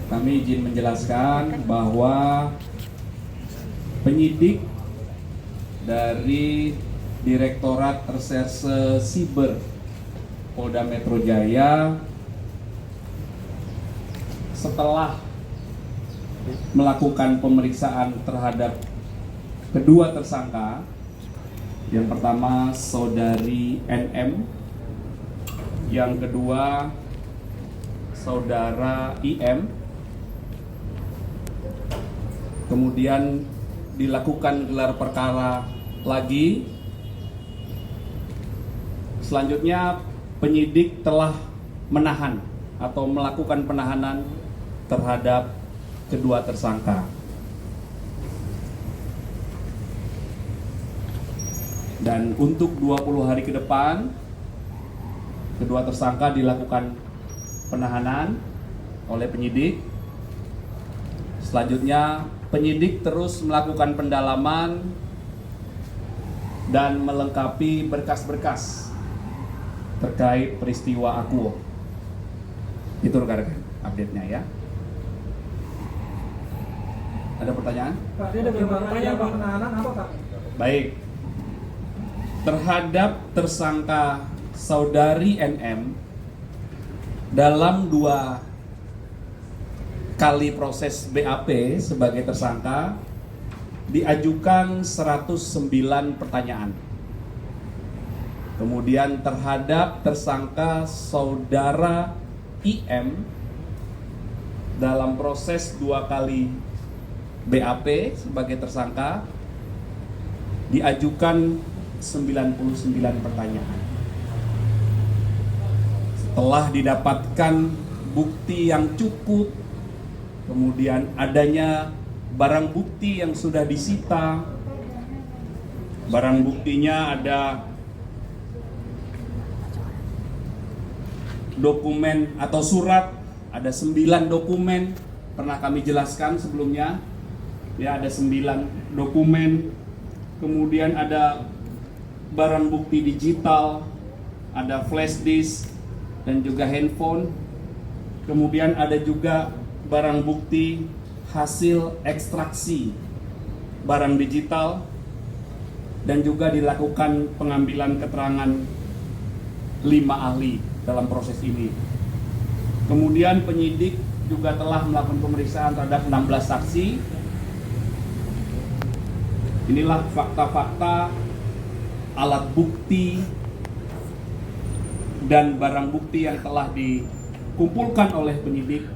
Kami izin menjelaskan bahwa penyidik dari Direktorat Reserse Siber Polda Metro Jaya setelah melakukan pemeriksaan terhadap kedua tersangka, yang pertama saudari NM, yang kedua saudara IM, kemudian dilakukan gelar perkara lagi. Selanjutnya penyidik telah menahan atau melakukan penahanan terhadap kedua tersangka. Dan untuk 20 hari ke depan, kedua tersangka dilakukan penahanan oleh penyidik. Selanjutnya penyidik terus melakukan pendalaman dan melengkapi berkas-berkas terkait peristiwa Akuo. Itu rekan-rekan update-nya ya. Ada pertanyaan? Pak, dia ada pertanyaan Pak, penahanan apa Pak? Baik. Terhadap tersangka saudari NM dalam 2 kali proses BAP sebagai tersangka diajukan 109 pertanyaan. Kemudian terhadap tersangka saudara IM dalam proses 2 kali BAP sebagai tersangka diajukan 99 pertanyaan. Setelah didapatkan bukti yang cukup, kemudian adanya barang bukti yang sudah disita. Barang buktinya ada dokumen atau surat, ada 9 dokumen, pernah kami jelaskan sebelumnya. Ya, ada 9 dokumen. Kemudian ada barang bukti digital, ada flash disk dan juga handphone. Kemudian ada juga barang bukti hasil ekstraksi barang digital, dan juga dilakukan pengambilan keterangan 5 ahli dalam proses ini. Kemudian penyidik juga telah melakukan pemeriksaan terhadap 16 saksi. Inilah fakta-fakta, alat bukti, dan barang bukti yang telah dikumpulkan oleh penyidik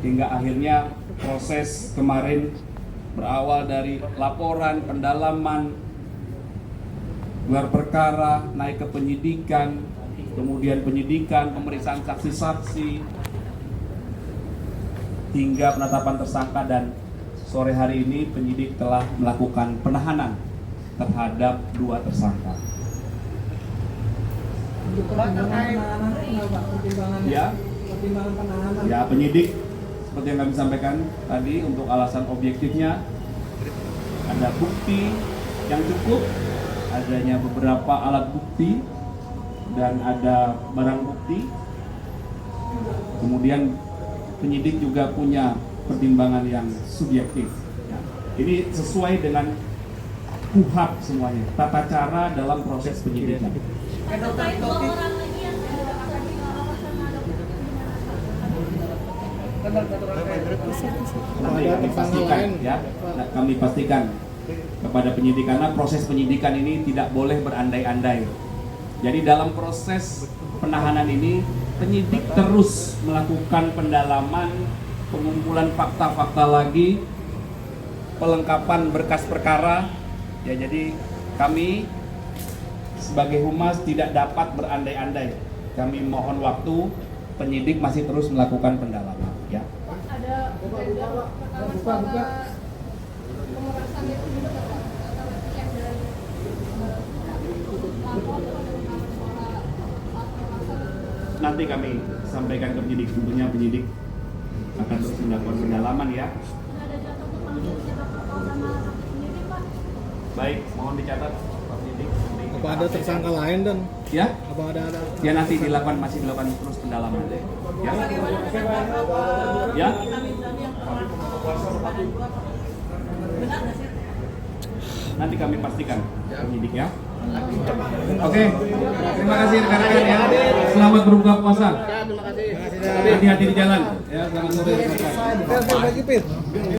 hingga akhirnya proses kemarin berawal dari laporan, pendalaman, gelar perkara, naik ke penyidikan, kemudian penyidikan, pemeriksaan saksi-saksi, hingga penetapan tersangka, dan sore hari ini penyidik telah melakukan penahanan terhadap 2 tersangka. Untuk pertimbangan penahanan itu Pak, pertimbangannya? Ya, Pertimbangan penahanan. ya penyidik seperti yang kami sampaikan tadi, untuk alasan objektifnya ada bukti yang cukup, adanya beberapa alat bukti, dan ada barang bukti. Kemudian penyidik juga punya pertimbangan yang subjektif. Ini sesuai dengan KUHP semuanya, tata cara dalam proses penyidikan. Terkait 2 orang lagi yang Nanti kami pastikan ya, kami pastikan kepada penyidik, karena proses penyidikan ini tidak boleh berandai-andai. Jadi dalam proses penahanan ini penyidik terus melakukan pendalaman, pengumpulan fakta-fakta lagi, pelengkapan berkas perkara. Ya, jadi kami sebagai humas tidak dapat berandai-andai. Kami mohon waktu, penyidik masih terus melakukan pendalaman. Ya. ada perkara pemerasan itu juga Pak, atau cek dari lapor dengan suara. Nanti kami sampaikan ke penyidik, tentunya penyidik akan terus melakukan pendalaman ya. Ada jatuh untuk panggil siapa sama sendiri Pak. Baik, mohon dicatat Pak penyidik. Apa ada tersangka lain dan Ya, apa ada ya nanti masih dilakukan terus pendalaman. Ya, ya. Nanti kami pastikan penyidik ya. Oke, terima kasih rekan-rekan ya. Selamat berbuka puasa. Hati-hati di jalan. Ya, selamat sore rekan-rekan.